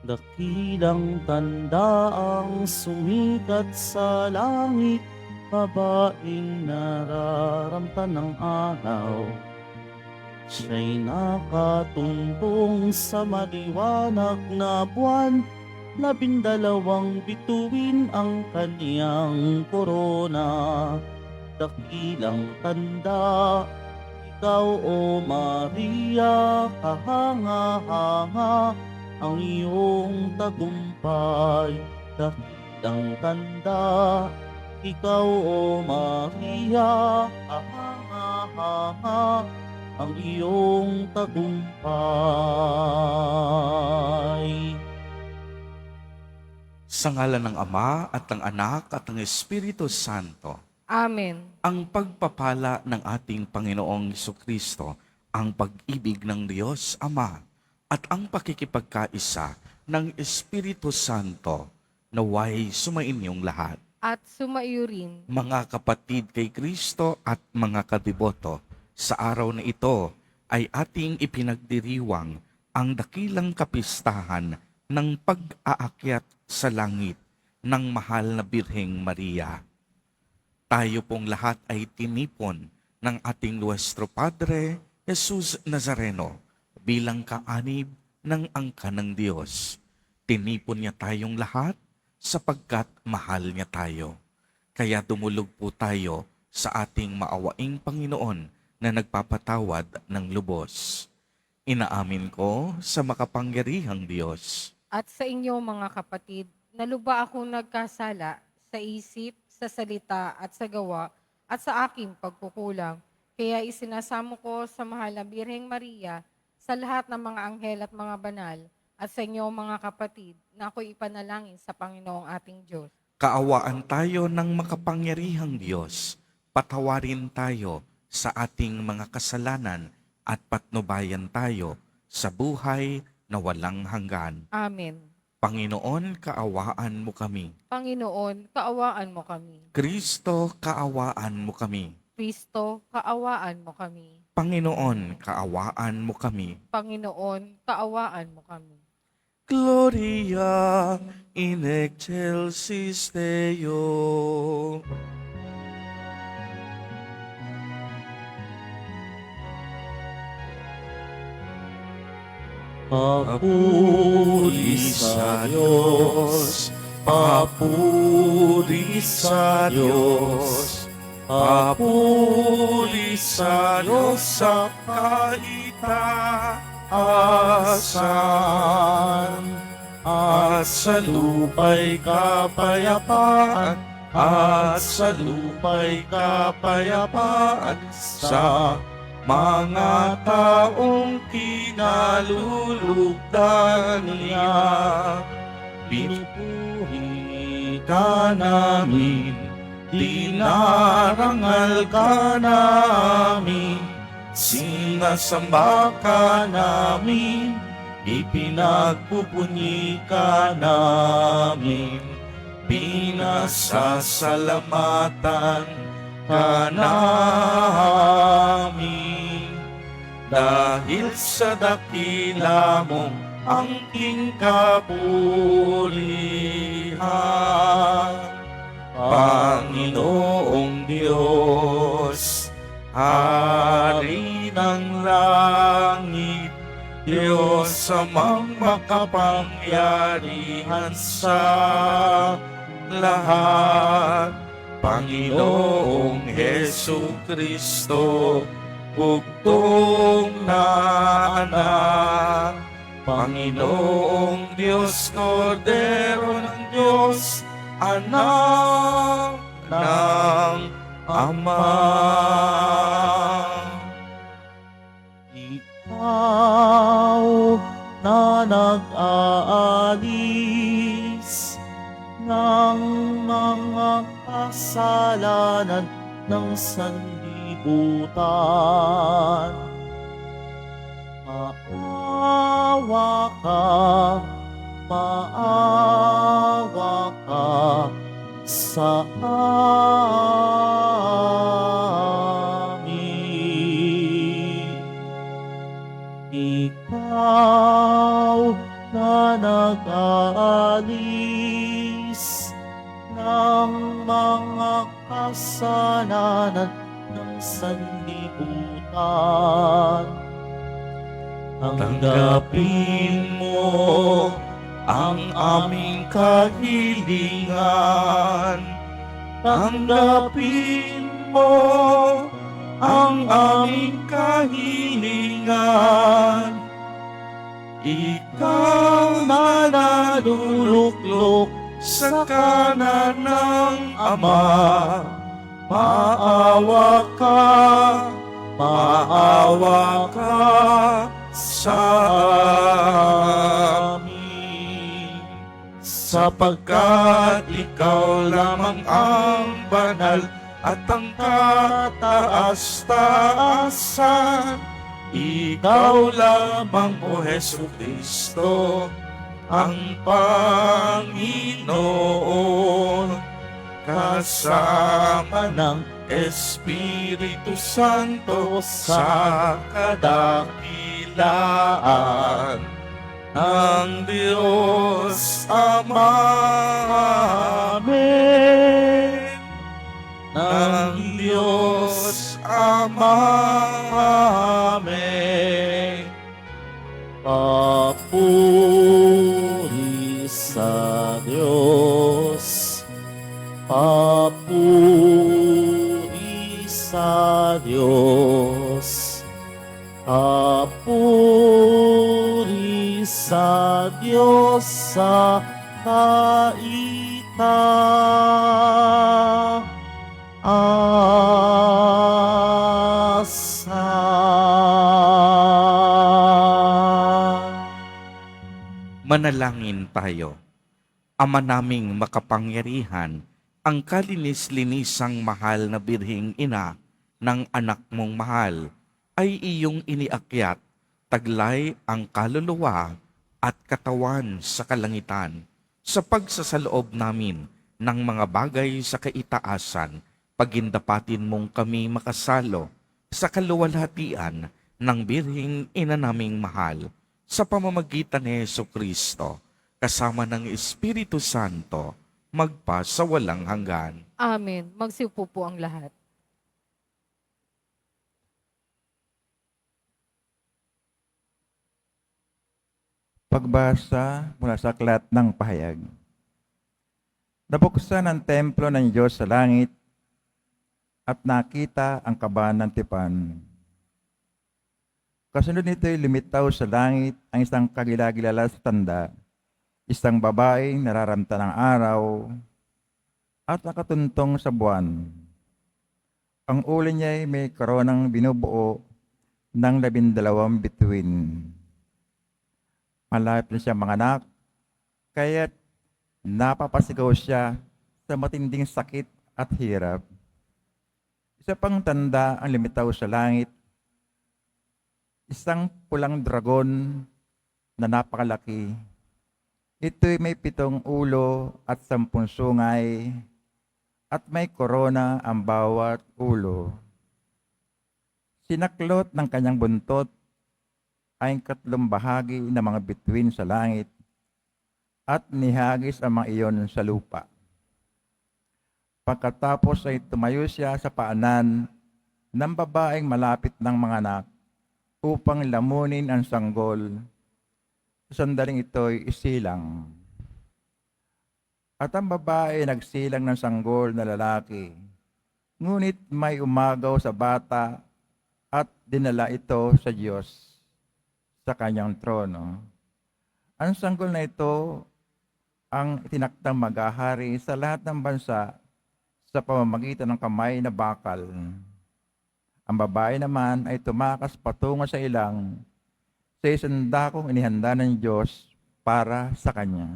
Dakilang tanda ang sumikat sa langit, babaeng nararamtan ng araw. Siya'y nakatumbong sa maliwanag na buwan, 12 bituin ang kaniyang korona. Dakilang tanda, ikaw o Maria, kahanga-hanga ang iyong tagumpay. Dakilang tanda, ikaw o Maria, kahanga-hanga ang iyong tagumpay. Sa ngalan ng Ama at ng Anak at ng Espiritu Santo, Amen. ang pagpapala ng ating Panginoong Kristo, ang pag-ibig ng Diyos Ama, at ang pakikipagkaisa ng Espiritu Santo, naway sumainyong lahat. At sumaiyo rin. Mga kapatid kay Kristo at mga kadiboto, sa araw na ito ay ating ipinagdiriwang ang dakilang kapistahan ng pag-aakyat sa langit ng mahal na Birheng Maria. Tayo pong lahat ay tinipon ng ating Nuestro Padre, Jesus Nazareno, bilang kaanib ng angka ng Diyos. Tinipon niya tayong lahat sapagkat mahal niya tayo. Kaya dumulog po tayo sa ating maawaing Panginoon na nagpapatawad ng lubos. Inaamin ko sa makapangyarihang Diyos At sa inyo mga kapatid, naluba akong nagkasala sa isip, sa salita at sa gawa at sa aking pagkukulang. Kaya isinasamo ko sa mahal na Birheng Maria, sa lahat ng mga anghel at mga banal, at sa inyo mga kapatid, na ako'y ipanalangin sa Panginoong ating Diyos. Kaawaan tayo ng makapangyarihang Diyos. Patawarin tayo sa ating mga kasalanan at patnubayan tayo sa buhay na walang hanggan. Amen. Panginoon, kaawaan mo kami. Panginoon, kaawaan mo kami. Kristo, kaawaan mo kami. Kristo, kaawaan mo kami. Panginoon, kaawaan mo kami. Panginoon, kaawaan mo kami. Gloria in excelsis Deo. Papuri sa Diyos, papuri sa Diyos, papuri sa Diyos sa kaitaasan. At sa lupa'y kapayapaan, at sa lupa'y kapayapaan sa mga taong kinalulugdan niya. Pinupuri ka namin, dinarangal ka namin, sinasamba ka namin, ipinagpupuni ka namin, pinasasalamatan ka namin. Dahil sa dakila mong angking kapurihan, Panginoong Diyos, Hari ng langit, Diyos amang makapangyarihan sa lahat, Panginoong Hesu Kristo, bugtong na anak, Panginoong Diyos, Kordero ng Diyos, anak ng Ama. Ikaw na nag-aalis ng mga kasalanan ng sanlibutan, maawa ka, maawa ka sa amin. Ikaw na nag kasalanan ng sanlibutan. Tanggapin mo ang aming kahilingan. Tanggapin mo ang aming kahilingan. Ikaw na naluluklok sa kanan ng Ama. Maawa ka sa amin, sapagkat ikaw lamang ang banal at ang kataas-taasan. Ikaw lamang, O Jesucristo, ang Panginoon, kasama ng Espiritu Santo sa kadakilaan ng Diyos Ama. Amen. Ng Diyos Ama. Amen. Papuri sa Diyos. Papuri sa Diyos. Papuri sa Diyos sa kaitaasan. Manalangin tayo. Ama naming makapangyarihan, ang kalinis-linisang mahal na Birheng Ina ng anak mong mahal ay iyong iniakyat, taglay ang kaluluwa at katawan sa kalangitan. Sa pagsasaloob namin ng mga bagay sa kaitaasan, pagindapatin mong kami makasalo sa kaluwalhatian ng Birheng Ina naming mahal, sa pamamagitan ni Jesucristo, kasama ng Espiritu Santo, magpa sa walang hanggan. Amen. Magsiupo po ang lahat. Pagbasa mula sa aklat ng pahayag. Nabuksan ang templo ng Diyos sa langit at nakita ang kaban ng tipan. Kasunod nito'y lumitaw sa langit ang isang kagilagilala sa tanda, isang babaeng nararamta ng araw at nakatuntong sa buwan. Ang ulo niya ay may koronang binubuo ng 12 bituin. Malapit na siya manganak, kaya't napapasigaw siya sa matinding sakit at hirap. Isa pang tanda ang lumitaw sa langit, isang pulang dragon na napakalaki. Ito'y may 7 ulo at 10 sungay, at may korona ang bawat ulo. Sinaklot ng kanyang buntot ay 3 bahagi ng mga bituin sa langit, at nihagis ang mga iyon sa lupa. Pagkatapos ay tumayo siya sa paanan ng babaeng malapit ng mga anak upang lamunin ang sanggol. Sa sandaling ito'y isilang. At ang babae nagsilang ng sanggol na lalaki. Ngunit may umagaw sa bata at dinala ito sa Diyos sa kanyang trono. Ang sanggol na ito ang itinaktang maghahari sa lahat ng bansa sa pamamagitan ng kamay na bakal. Ang babae naman ay tumakas patungo sa ilang sa isang dakong inihanda ng Diyos para sa kanya.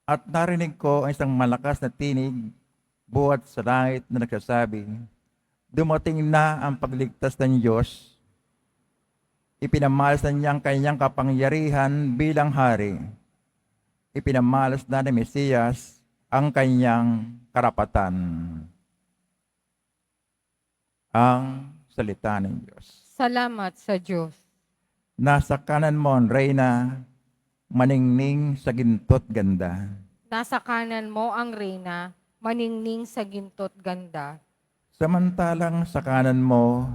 At narinig ko ang isang malakas na tinig buhat sa langit na nagsasabi, dumating na ang pagligtas ng Diyos. Ipinamalas na niya ang kanyang kapangyarihan bilang hari. Ipinamalas na ni Mesiyas ang kanyang karapatan. Ang salita ng Diyos. Salamat sa Diyos. Nasa kanan mo ang reyna, maningning sa ginto't ganda. Nasa kanan mo ang reyna, maningning sa ginto't ganda. Samantalang sa kanan mo,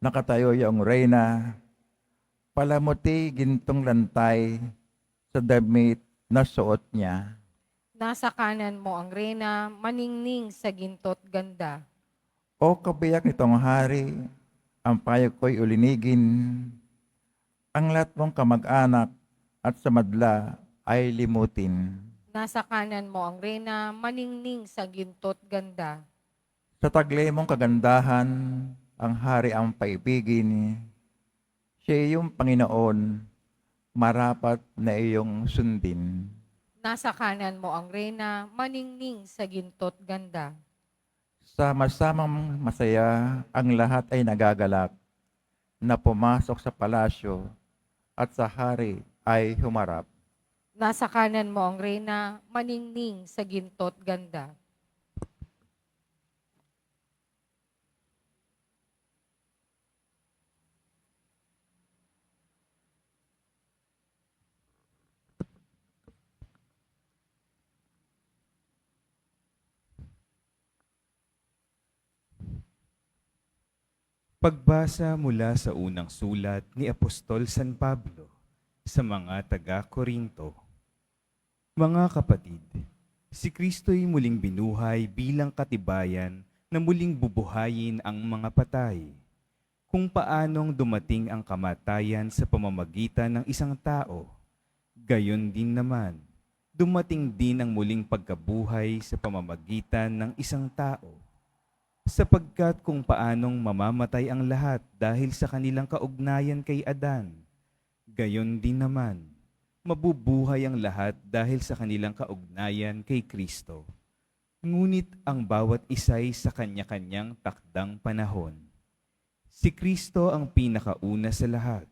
nakatayo yung reyna, palamuti gintong lantay sa damit na suot niya. Nasa kanan mo ang reyna, maningning sa ginto't ganda. O kabiyak nitong hari, ang payo ko'y ulinigin. Ang lahat mong kamag-anak at sa madla ay limutin. Nasa kanan mo ang reyna, maningning sa ginto't ganda. Sa taglay mong kagandahan, ang hari ang paibigin. Siya yung Panginoon, marapat na iyong sundin. Nasa kanan mo ang reyna, maningning sa ginto't ganda. Sa masamang masaya, ang lahat ay nagagalak na pumasok sa palasyo at sa hari ay humarap. Nasa kanan mo ang reyna, maningning sa ginto't ganda. Pagbasa mula sa unang sulat ni Apostol San Pablo sa mga taga-Korinto. Mga kapatid, si Kristo'y muling binuhay bilang katibayan na muling bubuhayin ang mga patay. Kung paanong dumating ang kamatayan sa pamamagitan ng isang tao, gayon din naman, dumating din ang muling pagkabuhay sa pamamagitan ng isang tao. Sapagkat kung paanong mamamatay ang lahat dahil sa kanilang kaugnayan kay Adan, gayon din naman, mabubuhay ang lahat dahil sa kanilang kaugnayan kay Kristo. Ngunit ang bawat isa'y sa kanya-kanyang takdang panahon. Si Kristo ang pinakauna sa lahat.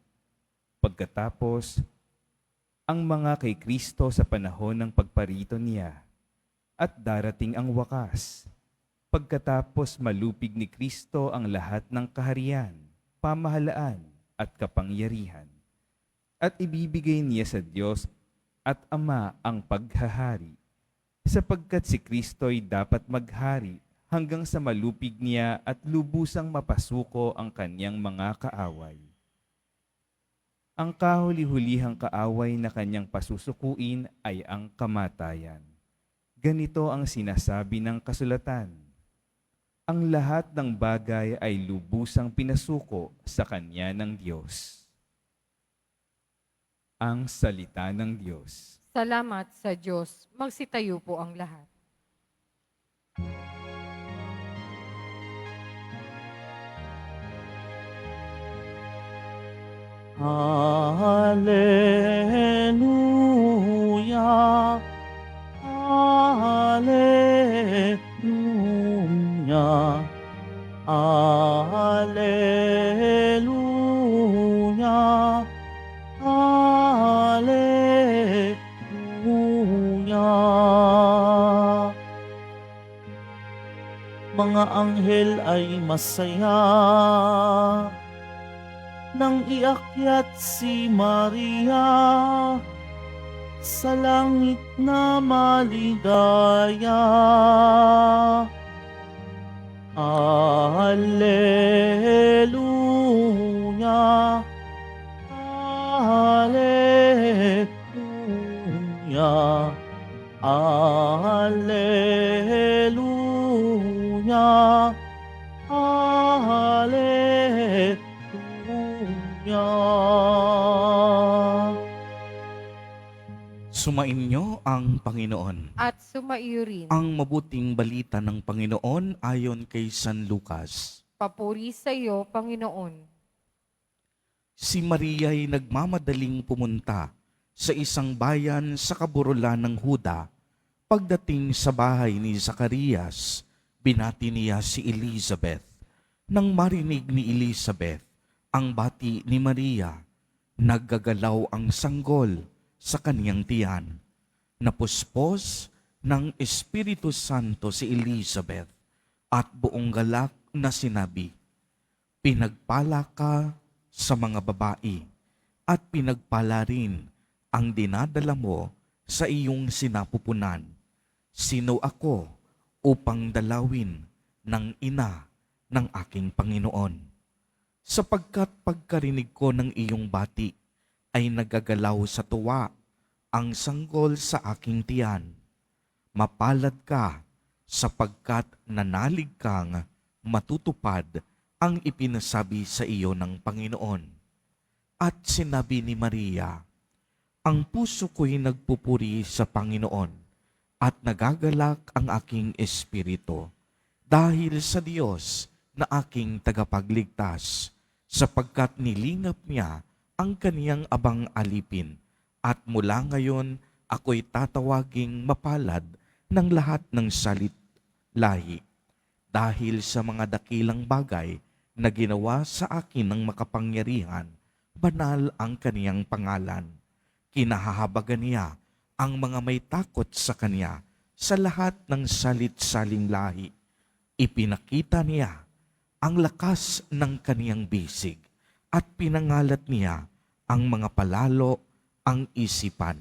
Pagkatapos, ang mga kay Kristo sa panahon ng pagparito niya, at darating ang wakas. Pagkatapos malupig ni Kristo ang lahat ng kaharian, pamahalaan at kapangyarihan. At ibibigay niya sa Diyos at Ama ang paghahari, sapagkat si Kristo'y dapat maghari hanggang sa malupig niya at lubusang mapasuko ang kanyang mga kaaway. Ang kahuli-hulihang kaaway na kanyang pasusukuin ay ang kamatayan. Ganito ang sinasabi ng kasulatan. Ang lahat ng bagay ay lubusang pinasuko sa kanya ng Diyos. Ang salita ng Diyos. Salamat sa Diyos. Magsitayo po ang lahat. Hallelujah. Hallelujah. Hallelujah. Hallelujah. Mga anghel ay masaya nang iakyat si Maria sa langit na maligaya. Hallelujah. Hallelujah. Hallelujah. Hallelujah. Sumainyo ang Panginoon. At sumaiyo rin. Ang mabuting balita ng Panginoon ayon kay San Lucas. Papuri sa iyo, Panginoon. Si Maria'y nagmamadaling pumunta sa isang bayan sa kaburulan ng Huda. Pagdating sa bahay ni Zacarias, binati niya si Elizabeth. Nang marinig ni Elizabeth ang bati ni Maria, naggagalaw ang sanggol sa kaniyang tiyan. Napuspos ng Espiritu Santo si Elizabeth at buong galak na sinabi, "Pinagpala ka sa mga babae at pinagpala rin ang dinadala mo sa iyong sinapupunan. Sino ako upang dalawin ng ina ng aking Panginoon. Sapagkat pagkarinig ko ng iyong bati ay nagagalaw sa tuwa ang sanggol sa aking tiyan. Mapalad ka sapagkat nanalig kang matutupad ang ipinasabi sa iyo ng Panginoon. At sinabi ni Maria, ang puso ko'y nagpupuri sa Panginoon at nagagalak ang aking espiritu dahil sa Diyos na aking tagapagligtas, sapagkat nilingap niya ang kaniyang abang alipin, at mula ngayon ako'y tatawaging mapalad ng lahat ng lahi, dahil sa mga dakilang bagay na ginawa sa akin ng makapangyarihan, banal ang kaniyang pangalan. Kinahahabagan niya ang mga may takot sa kanya sa lahat ng salit-saling lahi. Ipinakita niya ang lakas ng kaniyang bisig at pinangalat niya ang mga palalo ang isipan.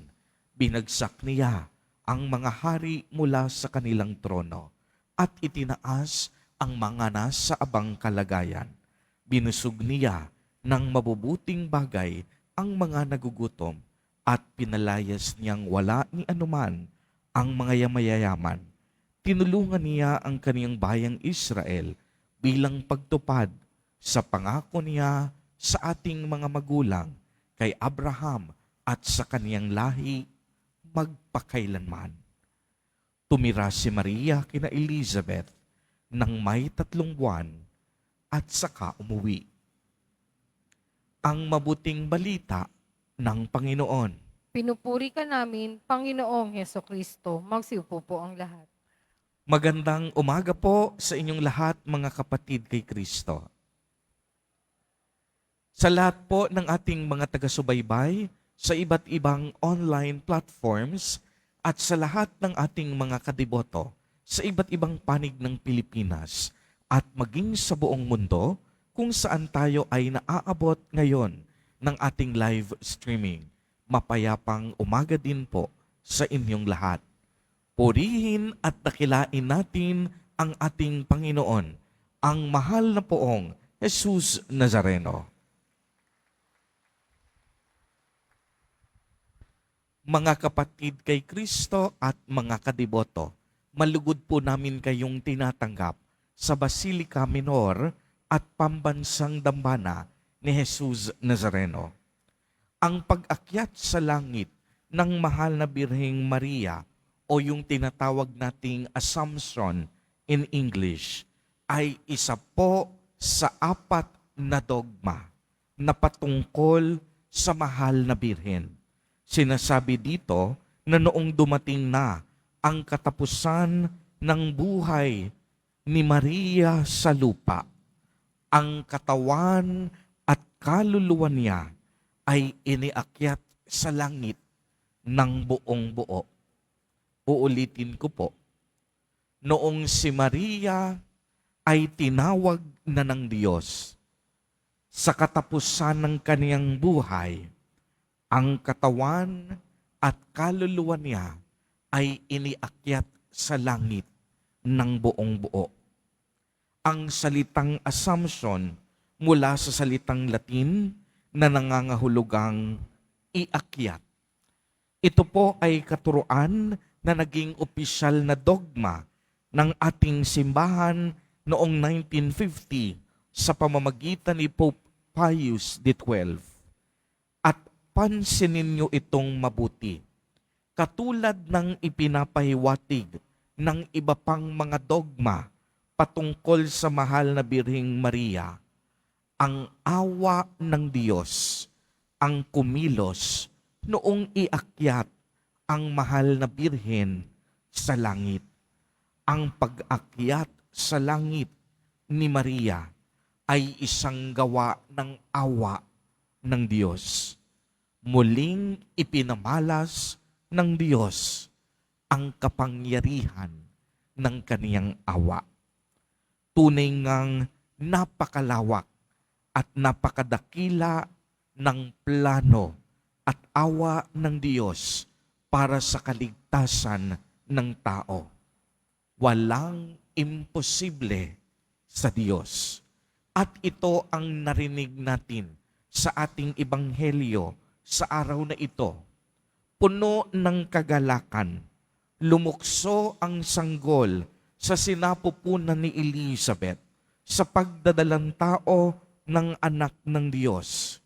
Binagsak niya ang mga hari mula sa kanilang trono at itinaas ang mga nasa abang kalagayan. Binusog niya ng mabubuting bagay ang mga nagugutom at pinalayas niyang wala ni anuman ang mga yamayayaman. Tinulungan niya ang kaniyang bayang Israel bilang pagtupad sa pangako niya sa ating mga magulang kay Abraham at sa kaniyang lahi magpakailanman. Tumira si Maria kina Elizabeth ng may 3 buwan at saka umuwi. Ang mabuting balita ng Panginoon. Pinupuri ka namin, Panginoong Hesukristo. Magsiupo po ang lahat. Magandang umaga po sa inyong lahat, mga kapatid kay Kristo. Sa lahat po ng ating mga taga-subaybay sa iba't ibang online platforms at sa lahat ng ating mga kadiboto sa iba't ibang panig ng Pilipinas at maging sa buong mundo kung saan tayo ay naaabot ngayon ng ating live streaming. Mapayapang umaga din po sa inyong lahat. Purihin at dakilain natin ang ating Panginoon, ang mahal na poong Jesus Nazareno. Mga kapatid kay Kristo at mga kadiboto, malugod po namin kayong tinatanggap sa Basilica Minor at Pambansang Dambana ni Jesus Nazareno. Ang pag-akyat sa langit ng mahal na Birheng Maria o yung tinatawag nating Assumption in English ay isa po sa 4 na dogma na patungkol sa mahal na Birhen. Sinasabi dito na noong dumating na ang katapusan ng buhay ni Maria sa lupa, ang katawan at kaluluwa niya ay iniakyat sa langit ng buong buo. Uulitin ko po, noong si Maria ay tinawag na ng Diyos, sa katapusan ng kaniyang buhay, ang katawan at kaluluwa niya ay iniakyat sa langit ng buong buo. Ang salitang assumption mula sa salitang Latin na nangangahulugang iakyat. Ito po ay katuruan na naging opisyal na dogma ng ating simbahan noong 1950 sa pamamagitan ni Pope Pius XII. At pansinin niyo itong mabuti. Katulad ng ipinapahiwatig ng iba pang mga dogma patungkol sa mahal na Birheng Maria, ang awa ng Diyos ang kumilos noong iakyat ang mahal na Birhen sa langit. Ang pag-akyat sa langit ni Maria ay isang gawa ng awa ng Diyos. Muling ipinamalas ng Diyos ang kapangyarihan ng kaniyang awa. Tunay ngang napakalawak at napakadakila ng plano at awa ng Diyos para sa kaligtasan ng tao. Walang imposible sa Diyos. At ito ang narinig natin sa ating ebanghelyo sa araw na ito. Puno ng kagalakan, lumukso ang sanggol sa sinapupunan ni Elizabeth sa pagdadalang tao ng anak ng Diyos.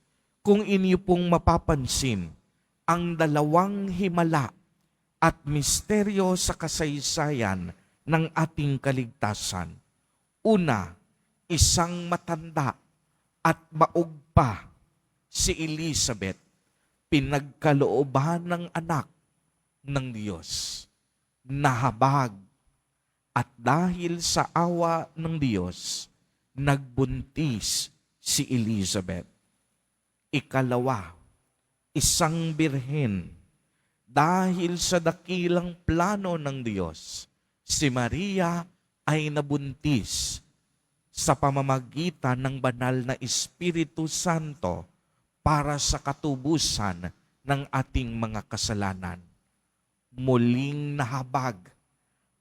Kung inyo pong mapapansin, ang dalawang himala at misteryo sa kasaysayan ng ating kaligtasan. Una, isang matanda at maug pa, si Elizabeth, pinagkalooban ng anak ng Diyos. Nahabag at dahil sa awa ng Diyos, nagbuntis si Elizabeth. Ikalawa, isang birhen. Dahil sa dakilang plano ng Diyos, si Maria ay nabuntis sa pamamagitan ng banal na Espiritu Santo para sa katubusan ng ating mga kasalanan. Muling nahabag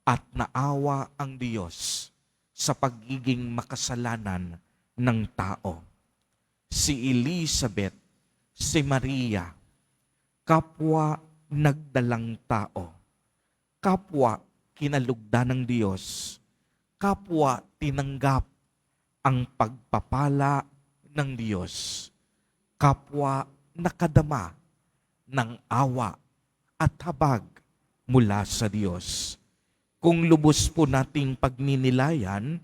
at naawa ang Diyos sa pagiging makasalanan ng tao. Si Elizabeth, si Maria, kapwa nagdalang tao, kapwa kinalugdan ng Diyos, kapwa tinanggap ang pagpapala ng Diyos, kapwa nakadama ng awa at habag mula sa Diyos. Kung lubos po nating pagninilayan,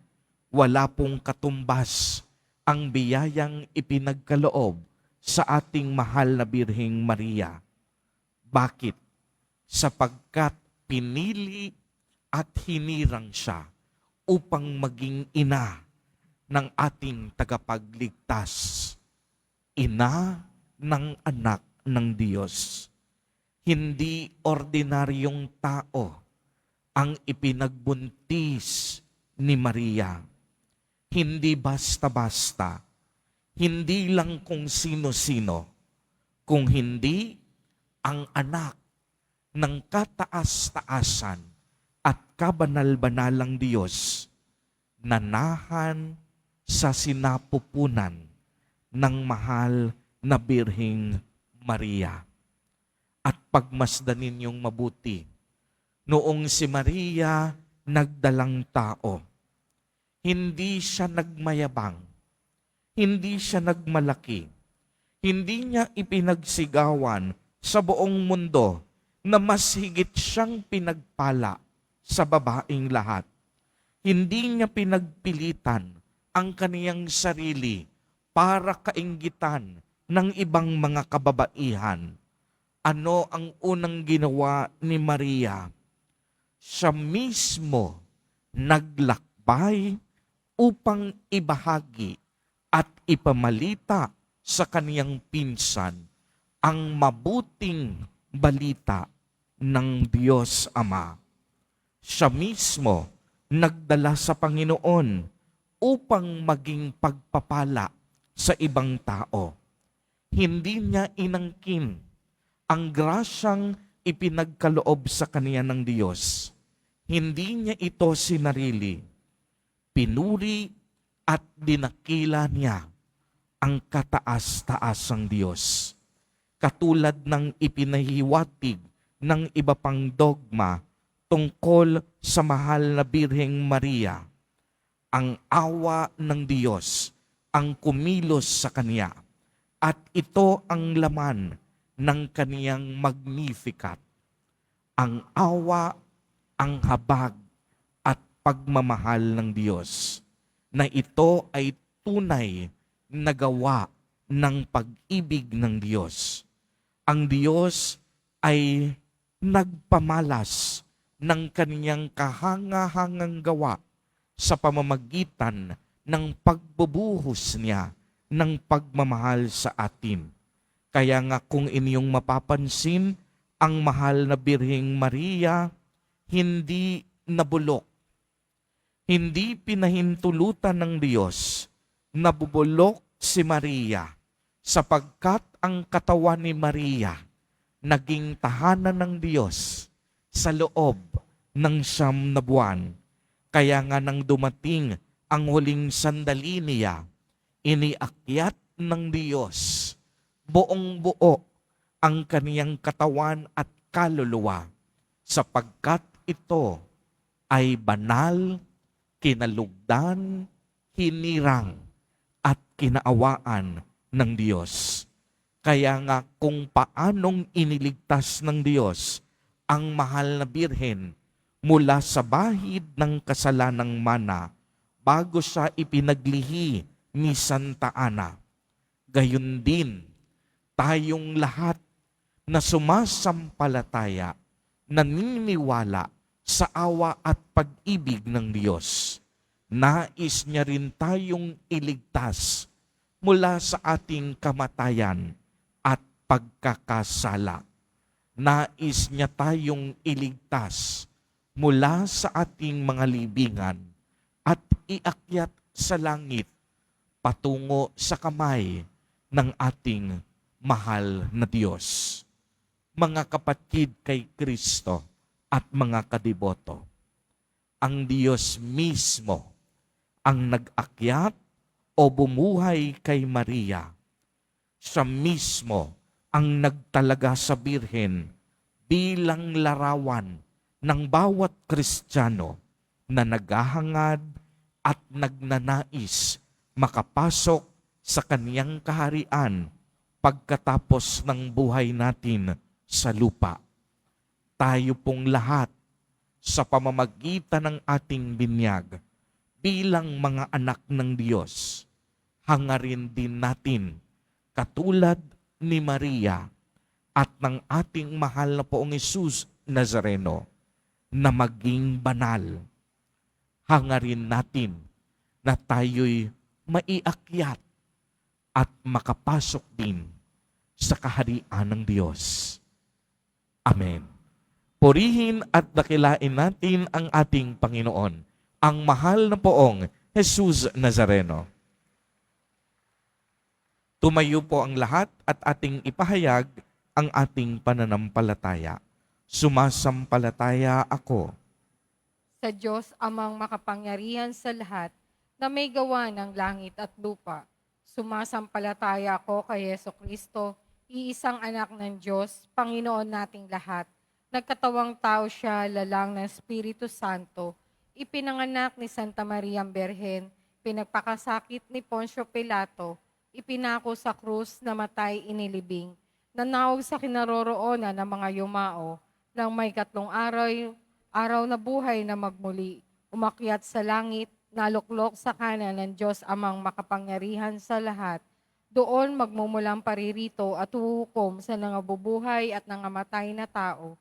wala pong katumbas ang biyayang ipinagkaloob sa ating mahal na Birheng Maria. Bakit? Sapagkat pinili at hinirang siya upang maging ina ng ating tagapagligtas, ina ng anak ng Diyos. Hindi ordinaryong tao ang ipinagbuntis ni Maria. Hindi basta-basta, hindi lang kung sino-sino, kung hindi ang anak ng kataas-taasan at kabanal-banalang Diyos na nahan sa sinapupunan ng mahal na Birheng Maria. At pagmasdan ninyong mabuti, noong si Maria nagdalang tao, hindi siya nagmayabang, hindi siya nagmalaki, hindi niya ipinagsigawan sa buong mundo na mas higit siyang pinagpala sa babaeng lahat. Hindi niya pinagpilitan ang kaniyang sarili para kainggitan ng ibang mga kababaihan. Ano ang unang ginawa ni Maria? Siya mismo naglakbay upang ibahagi at ipamalita sa kaniyang pinsan ang mabuting balita ng Diyos Ama. Siya mismo nagdala sa Panginoon upang maging pagpapala sa ibang tao. Hindi niya inangkin ang grasyang ipinagkaloob sa kaniya ng Diyos. Hindi niya ito sinarili. Pinuri at dinakila niya ang kataas-taasang Diyos. Katulad ng ipinahiwatig ng iba pang dogma tungkol sa mahal na Birheng Maria, ang awa ng Diyos ang kumilos sa kaniya at ito ang laman ng kaniyang Magnificat. Ang awa, ang habag at pagmamahal ng Diyos na ito ay tunay na gawa ng pag-ibig ng Diyos. Ang Diyos ay nagpamalas ng kaniyang kahangahangang gawa sa pamamagitan ng pagbubuhos niya ng pagmamahal sa atin. Kaya nga kung inyong mapapansin, ang mahal na Birheng Maria hindi nabulok. Hindi pinahintulutan ng Diyos. Nabubulok si Maria sapagkat ang katawan ni Maria naging tahanan ng Diyos sa loob ng 9 na buwan. Kaya nga nang dumating ang huling sandali niya, iniakyat ng Diyos buong buo ang kaniyang katawan at kaluluwa, sapagkat ito ay banal, kinalugdan, hinirang, at kinaawaan ng Diyos. Kaya nga kung paanong iniligtas ng Diyos ang mahal na birhen mula sa bahid ng kasalanang mana bago siya ipinaglihi ni Santa Ana, gayon din tayong lahat na sumasampalataya, naniniwala sa awa at pag-ibig ng Diyos. Nais niya rin tayong iligtas mula sa ating kamatayan at pagkakasala. Nais niya tayong iligtas mula sa ating mga libingan at iakyat sa langit patungo sa kamay ng ating mahal na Diyos. Mga kapatid kay Kristo at mga kadiboto, ang Diyos mismo ang nag-akyat o bumuhay kay Maria. Siya mismo ang nagtalaga sa birhen bilang larawan ng bawat Kristiyano na naghahangad at nagnanais makapasok sa kaniyang kaharian pagkatapos ng buhay natin sa lupa. Tayo pong lahat sa pamamagitan ng ating binyag bilang mga anak ng Diyos, hangarin din natin katulad ni Maria at ng ating mahal na Poong Hesus Nazareno na maging banal. Hangarin natin na tayo'y maiakyat at makapasok din sa kaharian ng Diyos. Amen. Purihin at dakilain natin ang ating Panginoon, ang mahal na Poong Hesus Nazareno. Tumayo po ang lahat at ating ipahayag ang ating pananampalataya. Sumasampalataya ako Sa Diyos amang makapangyarihan sa lahat, na may gawa ng langit at lupa. Sumasampalataya ako kay Jesucristo, iisang anak ng Diyos, Panginoon nating lahat. Nagkatawang tao siya, lalang ng Espiritu Santo, ipinanganak ni Santa Maria Berhen, pinagpakasakit ni Poncio Pilato, ipinako sa krus, namatay, inilibing, nanawag sa kinaroroonan ng mga yumao, nang may 3 araw na buhay na magmuli, umakyat sa langit, naluklok sa kanan ng Diyos amang makapangyarihan sa lahat. Doon magmumulang paririto at huhukom sa nangabubuhay at nangamatay na tao.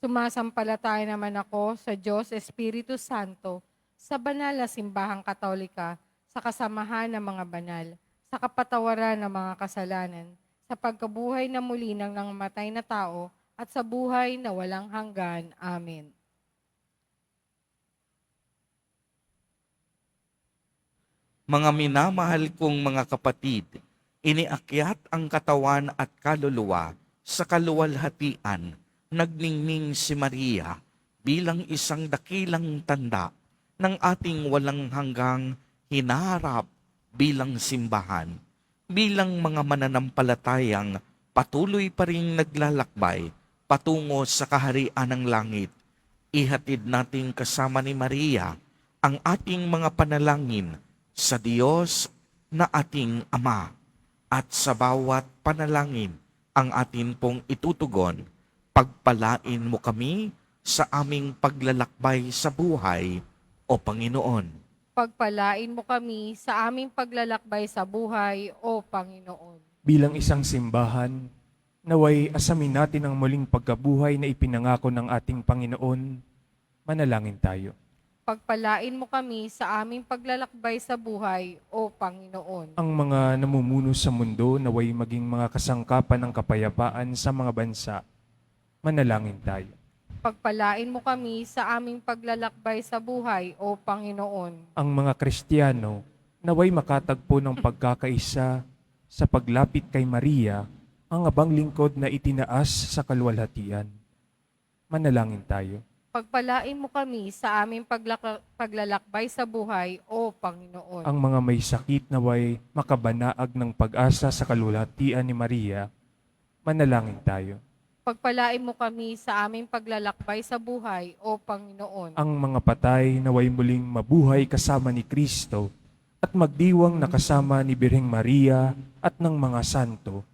Sumasampalataya naman ako sa Diyos Espiritu Santo, sa banal na simbahang Katolika, sa kasamahan ng mga banal, sa kapatawaran ng mga kasalanan, sa pagkabuhay na muli ng nangamatay na tao, at sa buhay na walang hanggan. Amen. Mga minamahal kong mga kapatid, iniakyat ang katawan at kaluluwa sa kaluwalhatian, nagningning si Maria bilang isang dakilang tanda ng ating walang hanggang hinaharap bilang simbahan. Bilang mga mananampalatayang patuloy pa rin naglalakbay patungo sa kaharian ng langit, ihatid natin kasama ni Maria ang ating mga panalangin sa Diyos na ating Ama, at sa bawat panalangin ang atin pong itutugon, pagpalain mo kami sa aming paglalakbay sa buhay, O Panginoon. Pagpalain mo kami sa aming paglalakbay sa buhay, O Panginoon. Bilang isang simbahan, naway asamin natin ang muling pagkabuhay na ipinangako ng ating Panginoon. Manalangin tayo. Pagpalain mo kami sa aming paglalakbay sa buhay, O Panginoon. Ang mga namumuno sa mundo naway maging mga kasangkapan ng kapayapaan sa mga bansa. Manalangin tayo. Pagpalain mo kami sa aming paglalakbay sa buhay, O Panginoon. Ang mga Kristiyano naway makatagpo ng pagkakaisa sa paglapit kay Maria, ang abang lingkod na itinaas sa kalwalhatian. Manalangin tayo. Pagpalain mo kami sa aming paglalakbay sa buhay, O Panginoon. Ang mga may sakit naway makabanaag ng pag-asa sa kalulatian ni Maria, manalangin tayo. Pagpalain mo kami sa aming paglalakbay sa buhay, O Panginoon. Ang mga patay naway muling mabuhay kasama ni Kristo at magdiwang na kasama ni Birheng Maria at ng mga santo,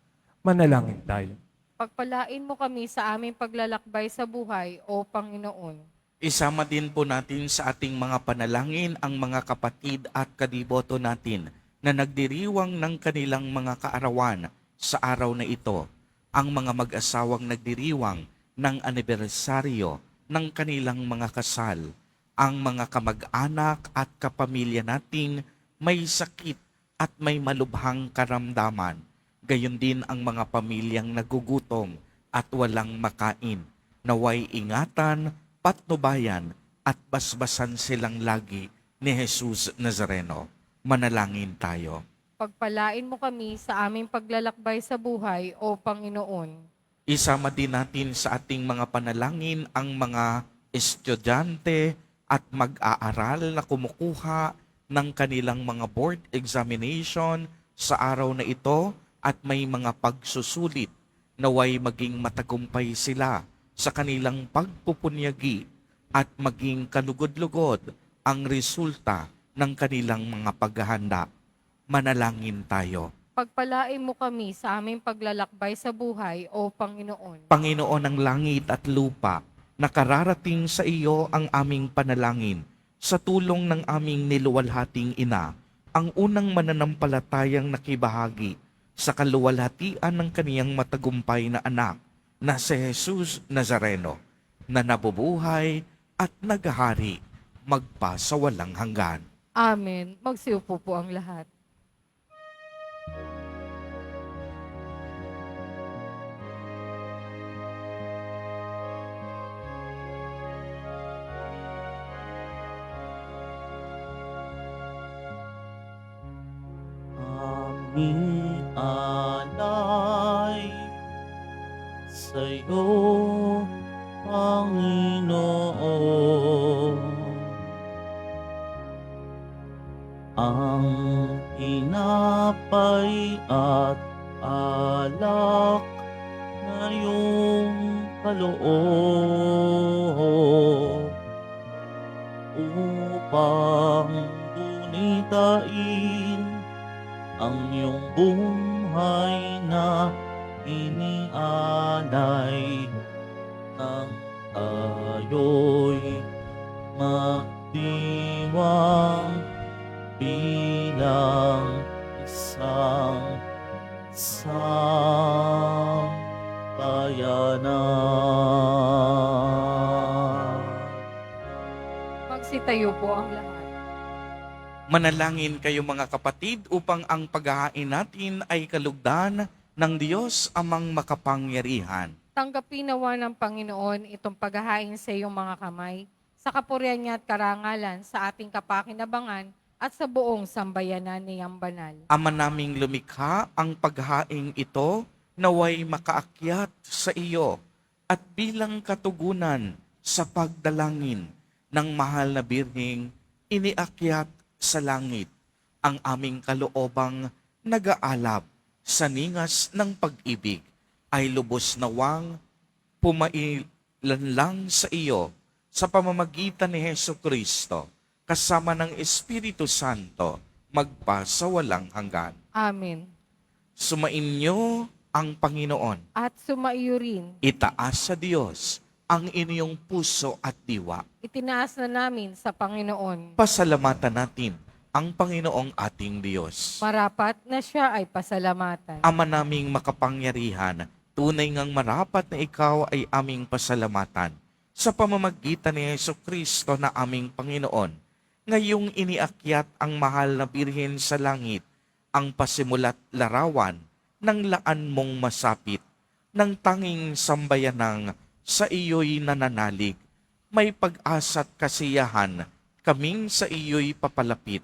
manalangin tayo. Pagpalain mo kami sa aming paglalakbay sa buhay, O Panginoon. Isama din po natin sa ating mga panalangin ang mga kapatid at kadiboto natin na nagdiriwang ng kanilang mga kaarawan sa araw na ito. Ang mga mag-asawang nagdiriwang ng anibersaryo ng kanilang mga kasal. Ang mga kamag-anak at kapamilya nating may sakit at may malubhang karamdaman. Gayon din ang mga pamilyang nagugutom at walang makain. Naway ingatan, patnubayan at basbasan silang lagi ni Jesus Nazareno. Manalangin tayo. Pagpalain mo kami sa aming paglalakbay sa buhay, O Panginoon. Isama din natin sa ating mga panalangin ang mga estudyante at mag-aaral na kumukuha ng kanilang mga board examination sa araw na ito at may mga pagsusulit naway maging matagumpay sila sa kanilang pagpupunyagi at maging kalugod-lugod ang resulta ng kanilang mga paghahanda. Manalangin tayo. Pagpalain mo kami sa aming paglalakbay sa buhay, O Panginoon. Panginoon ng langit at lupa, nakararating sa iyo ang aming panalangin sa tulong ng aming niluwalhating ina, ang unang mananampalatayang nakibahagi sa kaluwalhatian ng kaniyang matagumpay na anak na si Jesus Nazareno, na nabubuhay at naghahari magpasawalang hanggan. Amen. Magsiupo po ang lahat. Aming alay sa'yo, Panginoon. Ang tinapay at alak na iyong kaloob upang gunitain ang iyong buhay na inialay nang tayo'y magdiwang bilang isang sambayanan. Magsitayo po ang lahat. Manalangin kayo mga kapatid upang ang paghahain natin ay kalugdan ng Diyos amang makapangyarihan. Tanggapin nawa ng Panginoon itong paghahain sa iyong mga kamay, sa kapurihan niya at karangalan sa ating kapakinabangan at sa buong sambayanan niyang banal. Ama naming lumikha, ang paghahain ito naway makaakyat sa iyo at bilang katugunan sa pagdalangin ng mahal na birheng iniakyat sa langit ang aming kaloobang nag-aalab sa ningas ng pag-ibig ay lubos nawang pumailanlang sa iyo sa pamamagitan ni Hesu Kristo kasama ng Espiritu Santo magpasawalang hanggan. Amen. Sumainyo ang Panginoon. At sumaiyo rin, Itaas sa Diyos ang inyong puso at diwa. itinaas na namin sa Panginoon. Pasalamatan natin ang Panginoong ating Diyos. Marapat na siya ay pasalamatan. Ama naming makapangyarihan, tunay ngang marapat na ikaw ay aming pasalamatan sa pamamagitan ni Hesu Kristo na aming Panginoon. Ngayong iniakyat ang mahal na birhen sa langit, ang pasimulat larawan ng laan mong masapit, ng tanging sambayanang sa iyo'y nananalig. May pag-asa't kasiyahan, kaming sa iyo'y papalapit.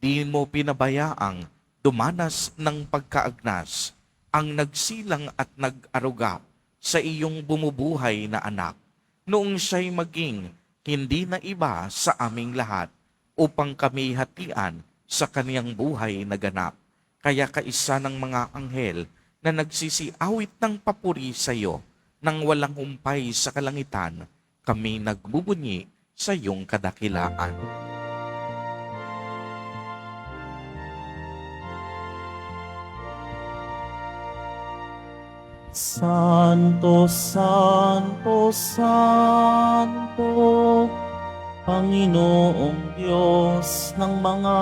Di mo pinabayaang dumanas ng pagkaagnas, ang nagsilang at nag-aruga sa iyong bumubuhay na anak. noong siya'y maging hindi na iba sa aming lahat upang kami hatian sa kaniyang buhay na ganap. Kaya kaisa ng mga anghel na nagsisiawit ng papuri sa iyo nang walang humpay sa kalangitan, kami nagbubunyi sa iyong kadakilaan. Santo, Santo, Santo, Panginoong Diyos ng mga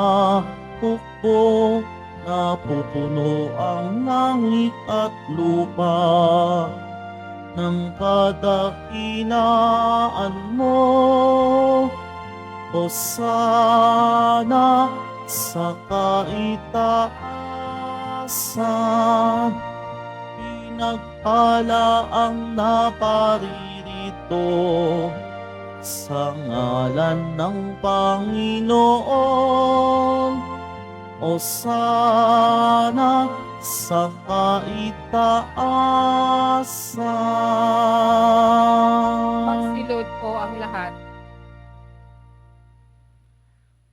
hukbo, napupuno ang langit at lupa ng kadakilaan mo. Hosana sa kaitaasan, pinagpala ang naparirito sa ngalan ng Panginoon. Hosana sa kaitaasan. Magsilod po ang lahat.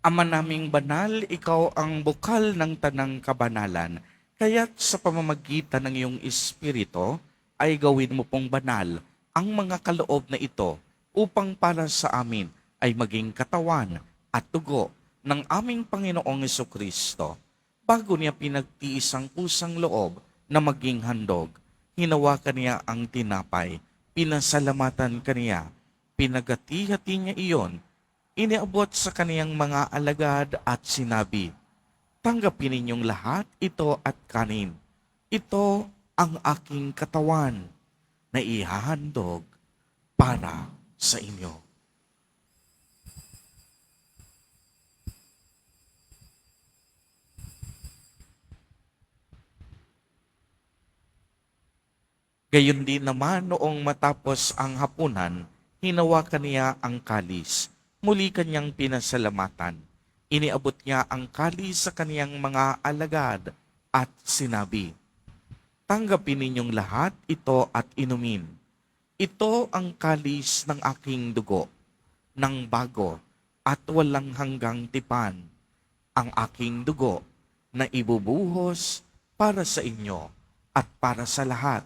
Ama naming banal, ikaw ang bukal ng tanang kabanalan. Kaya't sa pamamagitan ng iyong Espiritu ay gawin mo pong banal ang mga kaloob na ito upang para sa amin ay maging katawan at dugo ng aming Panginoong Jesucristo. Bago niya pinagtiis ang kusang loob na maging handog, hinawakan niya ang tinapay, pinasalamatan kaniya, pinagati-hati niya iyon, iniabot sa kaniyang mga alagad at sinabi, "Tanggapin ninyong lahat ito at kanin. Ito ang aking katawan na ihahandog para sa inyo." Gayon din naman noong matapos ang hapunan, hinawakan niya ang kalis. Muli kanyang pinasalamatan. Iniabot niya ang kalis sa kaniyang mga alagad at sinabi, "Tanggapin ninyong lahat ito at inumin. Ito ang kalis ng aking dugo, ng bago at walang hanggang tipan, ang aking dugo na ibubuhos para sa inyo at para sa lahat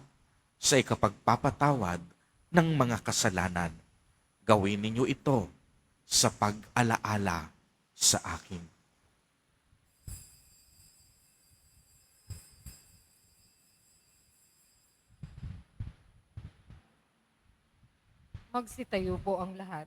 sa ikapagpapatawad ng mga kasalanan. Gawin ninyo ito sa pag-alaala sa akin." Magsitayo po ang lahat.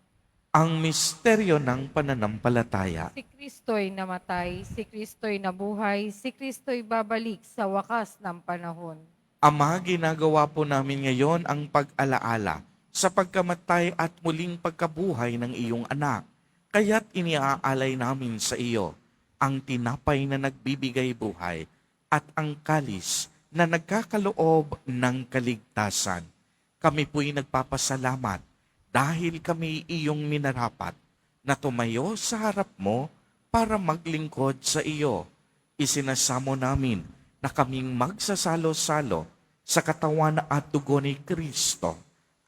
Ang misteryo ng pananampalataya. Si Kristo'y namatay, si Kristo'y nabuhay, si Kristo'y babalik sa wakas ng panahon. Ama, ginagawa po namin ngayon ang pag-alaala sa pagkamatay at muling pagkabuhay ng iyong anak. Kaya't iniaalay namin sa iyo ang tinapay na nagbibigay buhay at ang kalis na nagkakaloob ng kaligtasan. Kami po'y nagpapasalamat dahil kami iyong minarapat na tumayo sa harap mo para maglingkod sa iyo. Isinasamo namin na kaming magsasalo-salo sa katawan at dugo ni Kristo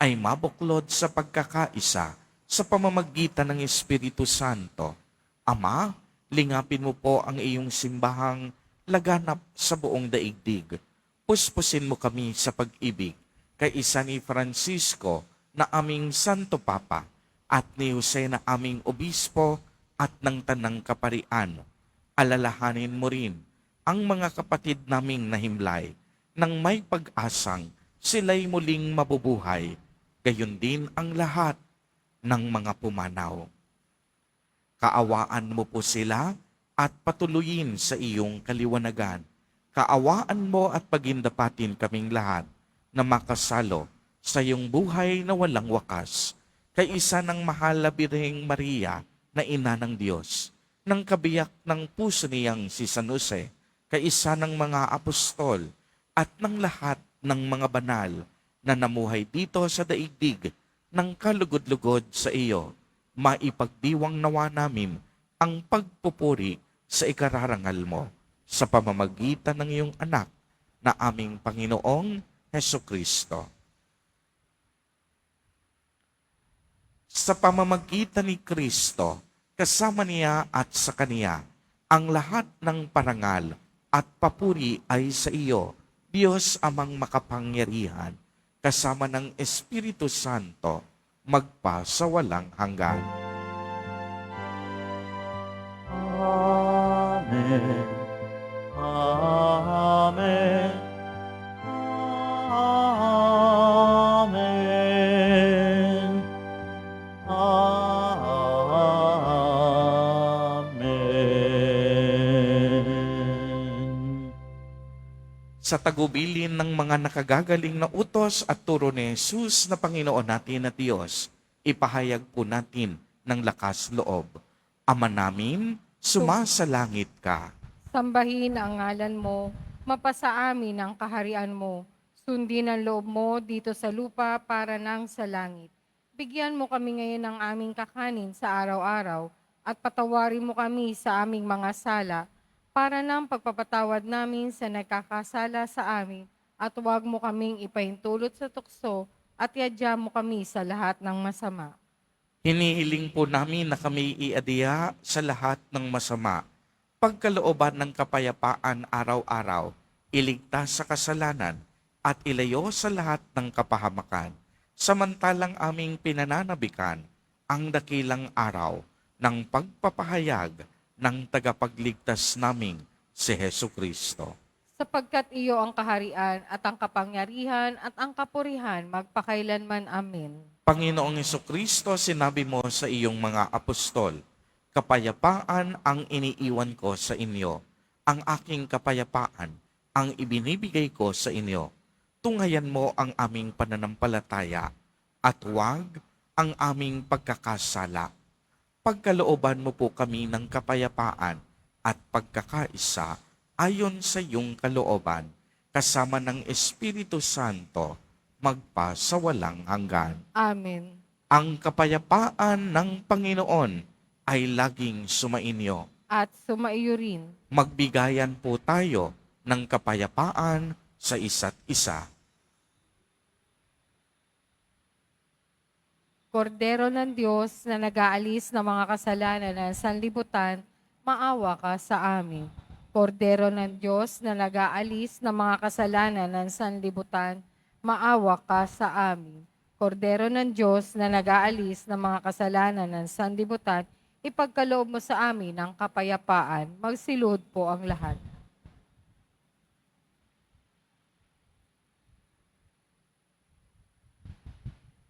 ay mabuklod sa pagkakaisa sa pamamagitan ng Espiritu Santo. Ama, lingapin mo po ang iyong simbahang laganap sa buong daigdig. Puspusin mo kami sa pag-ibig kay isa ni Francisco na aming Santo Papa at ni Jose na aming Obispo at ng Tanang Kaparian. Alalahanin mo rin ang mga kapatid naming nahimlay nang may pag-asang sila'y muling mabubuhay, gayon din ang lahat ng mga pumanaw. Kaawaan mo po sila at patuloyin sa iyong kaliwanagan. Kaawaan mo at pagindapatin kaming lahat na makasalo sa iyong buhay na walang wakas, kay isa ng mahal na Birheng Maria na ina ng Diyos, ng kabiyak ng puso niyang si San Jose, kay isa ng mga apostol, at ng lahat ng mga banal na namuhay dito sa daigdig ng kalugod-lugod sa iyo, maipagdiwang nawa namin ang pagpupuri sa ikararangal mo sa pamamagitan ng iyong anak na aming Panginoong Hesukristo. sa pamamagitan ni Kristo, kasama niya at sa Kaniya, ang lahat ng parangal at papuri ay sa iyo, Diyos amang makapangyarihan, kasama ng Espiritu Santo, magpa sa walang hanggan. Amen. Amen. Amen. Amen. Sa tagubilin ng mga nakagagaling na utos at turo ni Jesus na Panginoon natin at Diyos, ipahayag po natin ng lakas loob. Ama namin, sumasalangit ka. Sambahin ang ngalan mo, mapasa amin ang kaharian mo. Sundin ang loob mo dito sa lupa para nang sa langit. Bigyan mo kami ngayon ng aming kakanin sa araw-araw at patawarin mo kami sa aming mga sala para nang pagpapatawad namin sa nagkakasala sa amin at huwag mo kaming ipahintulot sa tukso at iadya mo kami sa lahat ng masama. Hinihiling po namin na kami iadya sa lahat ng masama, pagkalooban ng kapayapaan araw-araw, iligtas sa kasalanan, at ilayo sa lahat ng kapahamakan, samantalang aming pinananabikan ang dakilang araw ng pagpapahayag ng tagapagligtas naming si Hesu Kristo. Sapagkat iyo ang kaharian at ang kapangyarihan at ang kapurihan magpakailanman. Amen. Panginoong Kristo, sinabi mo sa iyong mga apostol, kapayapaan ang iniiwan ko sa inyo, ang aking kapayapaan ang ibinibigay ko sa inyo. Tunghayan mo ang aming pananampalataya at huwag ang aming pagkakasala. Pagkalooban mo po kami ng kapayapaan at pagkakaisa ayon sa iyong kalooban, kasama ng Espiritu Santo, magpa sa walang hanggan. Amen. Ang kapayapaan ng Panginoon ay laging sumainyo. At sumaiyo rin. Magbigayan po tayo ng kapayapaan sa isa't isa. Kordero ng Diyos na nag-aalis ng mga kasalanan ng sanlibutan, maawa ka sa amin. Kordero ng Diyos na nag-aalis ng mga kasalanan ng sanlibutan, maawa ka sa amin. Kordero ng Diyos na nag-aalis ng mga kasalanan ng sanlibutan, ipagkaloob mo sa amin ang kapayapaan. Magsilod po ang lahat.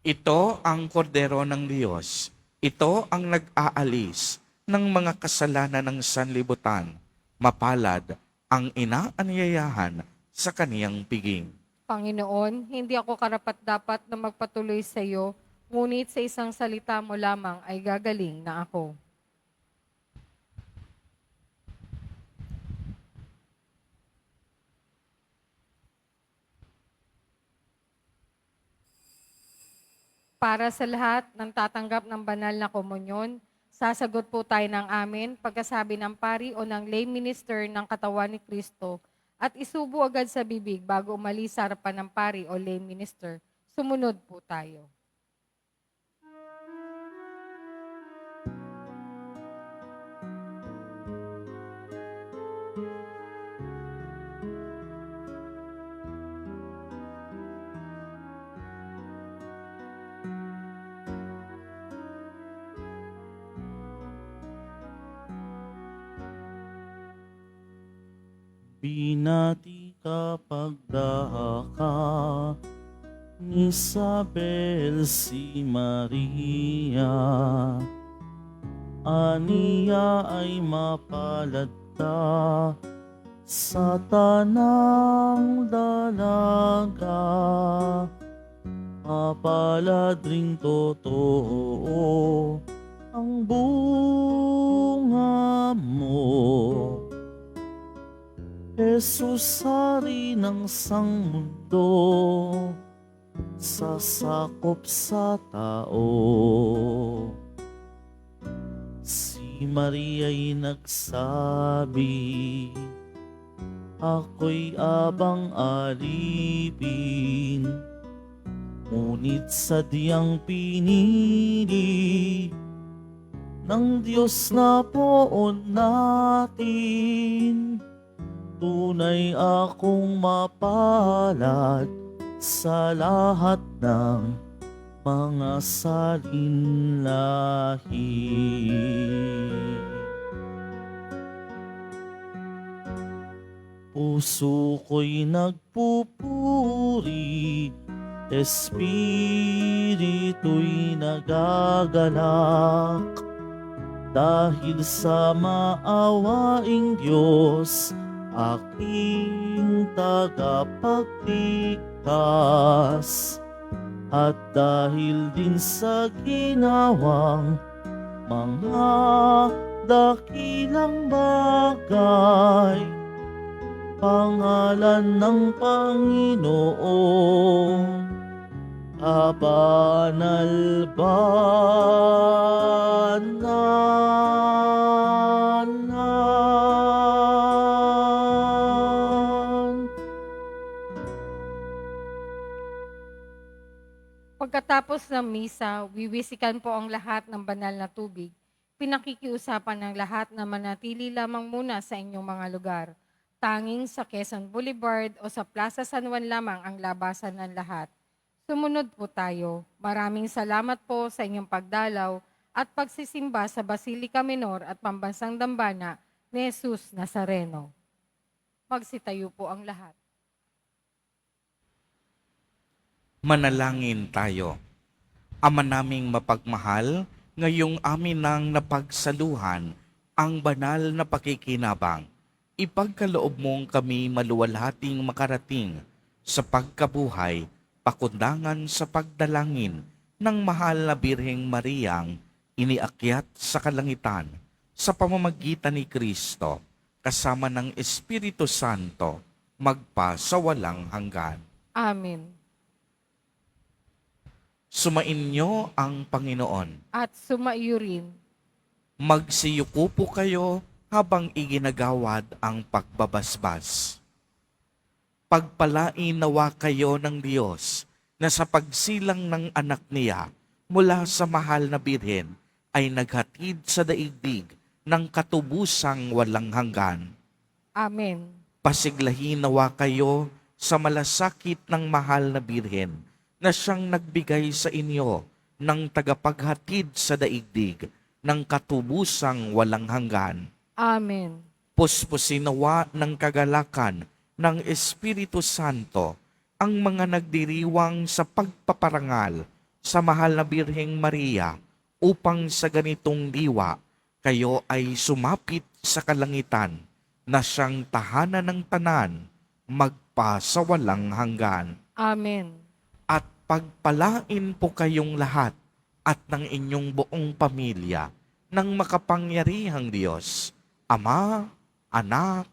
Ito ang kordero ng Diyos. Ito ang nag-aalis ng mga kasalanan ng sanlibutan. Mapalad ang inaanyayahan sa kaniyang piging. Panginoon, hindi ako karapat-dapat na magpatuloy sa iyo, ngunit sa isang salita mo lamang ay gagaling na ako. Para sa lahat ng tatanggap ng banal na komunyon, sasagot po tayo ng amen pagkasabi ng pari o ng lay minister ng katawan ni Kristo at isubo agad sa bibig bago umalis sa harapan ng pari o lay minister. Sumunod po tayo. Binati ka pagdahaka ni Isabel si Maria. Aniya ay mapalad ka sa tanang dalaga. Mapalad ring totoo ang bunga mo. Jesus, hari ng sangmundo, sasakop sa tao. Si Maria'y nagsabi, ako'y abang alipin, ngunit sadyang pinili ng Diyos na poon natin. Tunay akong mapalad sa lahat ng mga salinlahi. Puso ko'y nagpupuri, espiritu'y nagagalak, dahil sa maawaing Diyos, aking tagapagligtas, at dahil din sa ginawang mga dakilang bagay, pangalan ng Panginoon, kabanal-banalan. Pagkatapos ng misa, wiwisikan po ang lahat ng banal na tubig. Pinakikiusapan ng lahat na manatili lamang muna sa inyong mga lugar. Tanging sa Quezon Boulevard o sa Plaza San Juan lamang ang labasan ng lahat. Sumunod po tayo. Maraming salamat po sa inyong pagdalaw at pagsisimba sa Basilica Minor at Pambansang Dambana ni Jesus Nazareno. Magsitayo po ang lahat. Manalangin tayo. Ama naming mapagmahal, ngayong amin nang napagsaluhan ang banal na pakikinabang. Ipagkaloob mong kami maluwalhating makarating sa pagkabuhay, pakundangan sa pagdalangin ng mahal na Birheng Mariang iniakyat sa kalangitan sa pamamagitan ni Kristo kasama ng Espiritu Santo magpa sa walang hanggan. Amen. Sumainyo ang Panginoon. At sumaiyo rin. Magsiyuko po kayo habang iginagawad ang pagbabasbas. Pagpalain nawa kayo ng Diyos na sa pagsilang ng anak niya mula sa mahal na Birhen ay naghatid sa daigdig ng katubusang walang hanggan. Amen. Pasiglahin nawa kayo sa malasakit ng mahal na Birhen na siyang nagbigay sa inyo ng tagapaghatid sa daigdig ng katubusang walang hanggan. Amen. Puspusin nawa ng kagalakan ng Espiritu Santo ang mga nagdiriwang sa pagpaparangal sa mahal na Birheng Maria upang sa ganitong diwa kayo ay sumapit sa kalangitan na siyang tahanan ng tanan magpa sa walang hanggan. Amen. At pagpalain po kayong lahat at ng inyong buong pamilya ng makapangyarihang Diyos, Ama, Anak,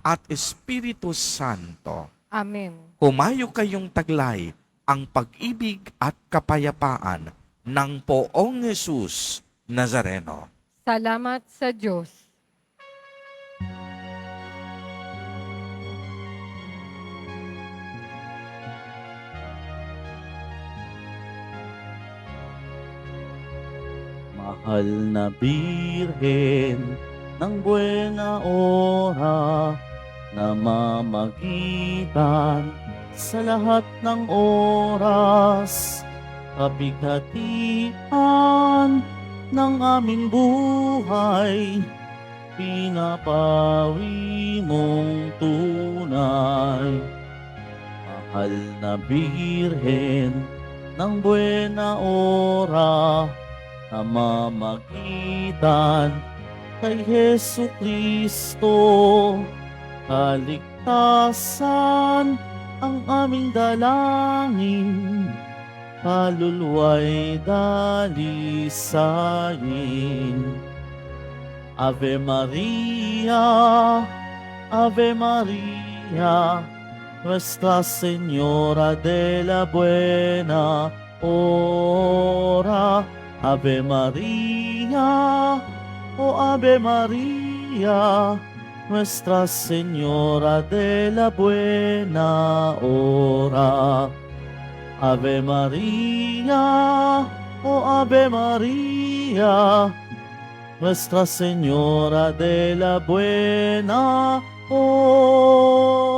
at Espiritu Santo. Amen. Humayo kayong taglay ang pag-ibig at kapayapaan ng Poong Jesus Nazareno. Salamat sa Diyos. Mahal na Birhen ng buena ora, namamagitan sa lahat ng oras, kabighatian ng aming buhay, pinapawi mong tunay. Mahal na Birhen ng buena ora, namamagitan kay Hesu Kristo, kaligtasan ang aming dalangin, kaluluwa'y dalisayin. Ave Maria, Ave Maria, Nuestra Señora de la Buena Hora. Ave Maria, oh Ave Maria, Nuestra Señora de la Buena Hora. Ave Maria, oh Ave Maria, Nuestra Señora de la Buena Hora.